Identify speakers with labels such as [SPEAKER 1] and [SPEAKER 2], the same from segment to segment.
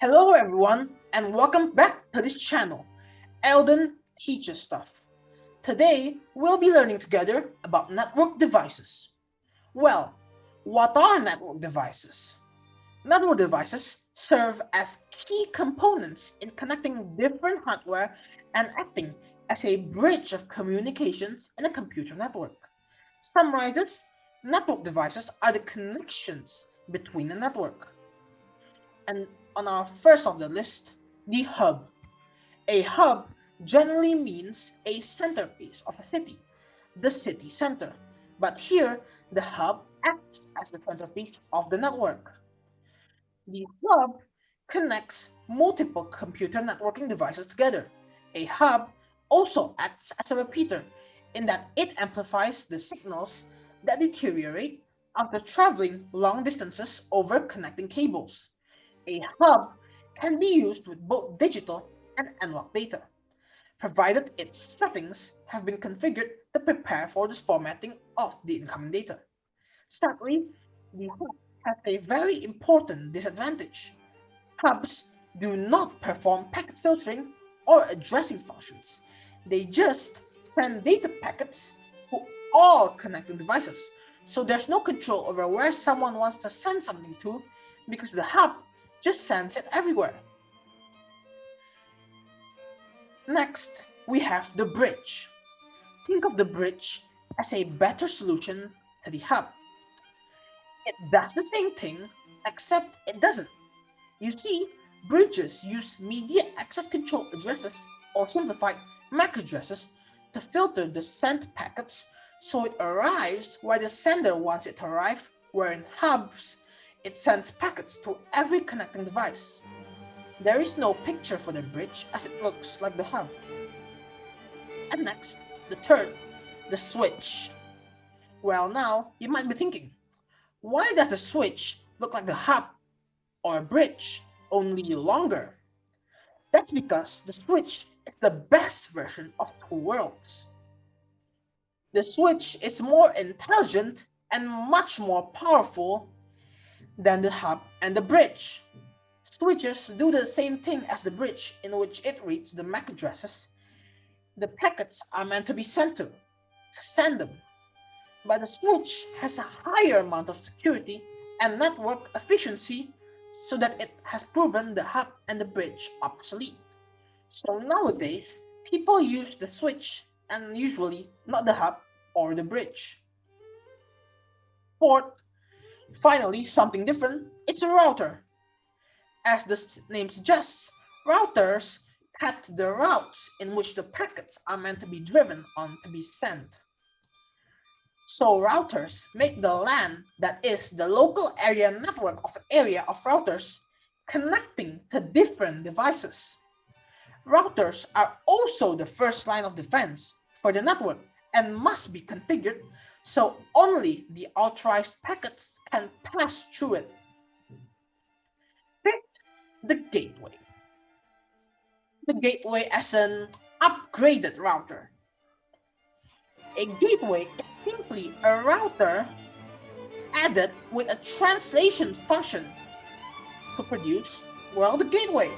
[SPEAKER 1] Hello everyone and welcome back to this channel, Elden Teaches Stuff. Today we'll be learning together about network devices. Well, what are network devices? Network devices serve as key components in connecting different hardware and acting as a bridge of communications in a computer network. Summarizes, network devices are the connections between a network. And on our first of the list, the hub. A hub generally means a centerpiece of a city, the city center. But here, the hub acts as the centerpiece of the network. The hub connects multiple computer networking devices together. A hub also acts as a repeater in that it amplifies the signals that deteriorate after traveling long distances over connecting cables. A hub can be used with both digital and analog data, provided its settings have been configured to prepare for this formatting of the incoming data. Sadly, the hub has a very important disadvantage. Hubs do not perform packet filtering or addressing functions. They just send data packets to all connected devices. So there's no control over where someone wants to send something to because the hub just sends it everywhere. Next, we have the bridge. Think of the bridge as a better solution to the hub. It does the same thing, except it doesn't. You see, bridges use media access control addresses or simplified MAC addresses to filter the sent packets so it arrives where the sender wants it to arrive, where in hubs, it sends packets to every connecting device. There is no picture for the bridge as it looks like the hub. And next, the third, the switch. Well, now you might be thinking, why does the switch look like the hub or a bridge, only longer? That's because the switch is the best version of two worlds. The switch is more intelligent and much more powerful than the hub and the bridge. Switches do the same thing as the bridge, in which it reads the MAC addresses the packets are meant to be sent to send them. But the switch has a higher amount of security and network efficiency so that it has proven the hub and the bridge obsolete. So nowadays, people use the switch and usually not the hub or the bridge. Fourth, finally, something different, it's a router. As the name suggests, routers cut the routes in which the packets are meant to be driven on to be sent. So routers make the LAN, that is the local area network of an area of routers, connecting to different devices. Routers are also the first line of defense for the network and must be configured so only the authorized packets can pass through it. Fifth, the gateway. The gateway as an upgraded router. A gateway is simply a router added with a translation function to produce, well, the gateway.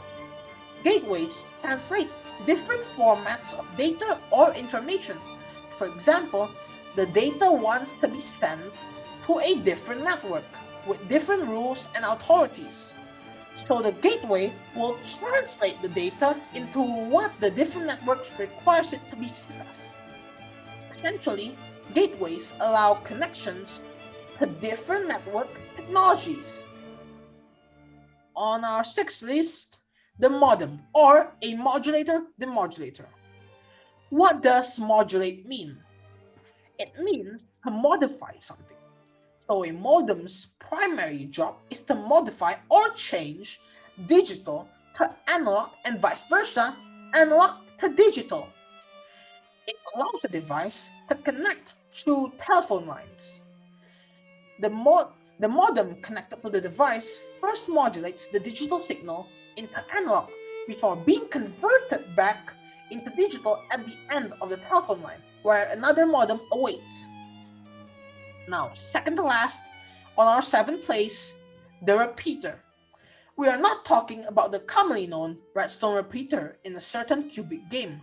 [SPEAKER 1] Gateways translate different formats of data or information. For example, the data wants to be sent to a different network with different rules and authorities. So the gateway will translate the data into what the different networks requires it to be sent as. Essentially, gateways allow connections to different network technologies. On our sixth list, the modem or a modulator demodulator. What does modulate mean? It means to modify something. So a modem's primary job is to modify or change digital to analog and vice versa, analog to digital. It allows a device to connect through telephone lines. The modem connected to the device first modulates the digital signal into analog before being converted back into digital at the end of the telephone line, where another modem awaits. Now, second to last, on our seventh place, the repeater. We are not talking about the commonly known redstone repeater in a certain cubic game.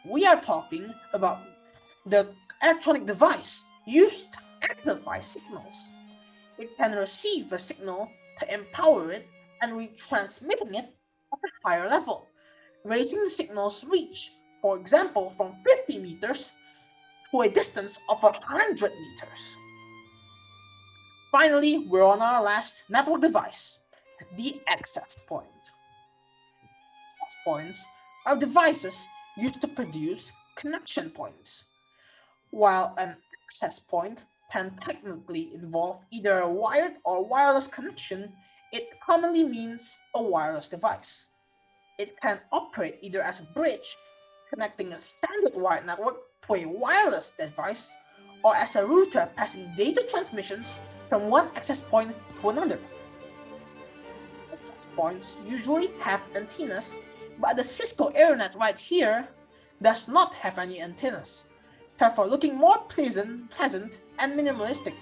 [SPEAKER 1] We are talking about the electronic device used to amplify signals. It can receive a signal to empower it and retransmitting it at a higher level, raising the signal's reach, for example, from 50 meters to a distance of 100 meters. Finally, we're on our last network device, the access point. Access points are devices used to produce connection points. While an access point can technically involve either a wired or wireless connection, it commonly means a wireless device. It can operate either as a bridge, connecting a standard wired network to a wireless device, or as a router passing data transmissions from one access point to another. Access points usually have antennas, but the Cisco AirNet right here does not have any antennas, therefore looking more pleasant and minimalistic,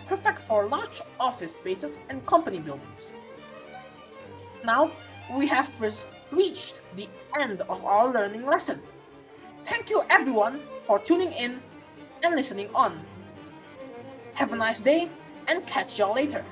[SPEAKER 1] perfect for large office spaces and company buildings. Now, we have reached the end of our learning lesson. Thank you everyone for tuning in and listening on. Have a nice day and catch y'all later.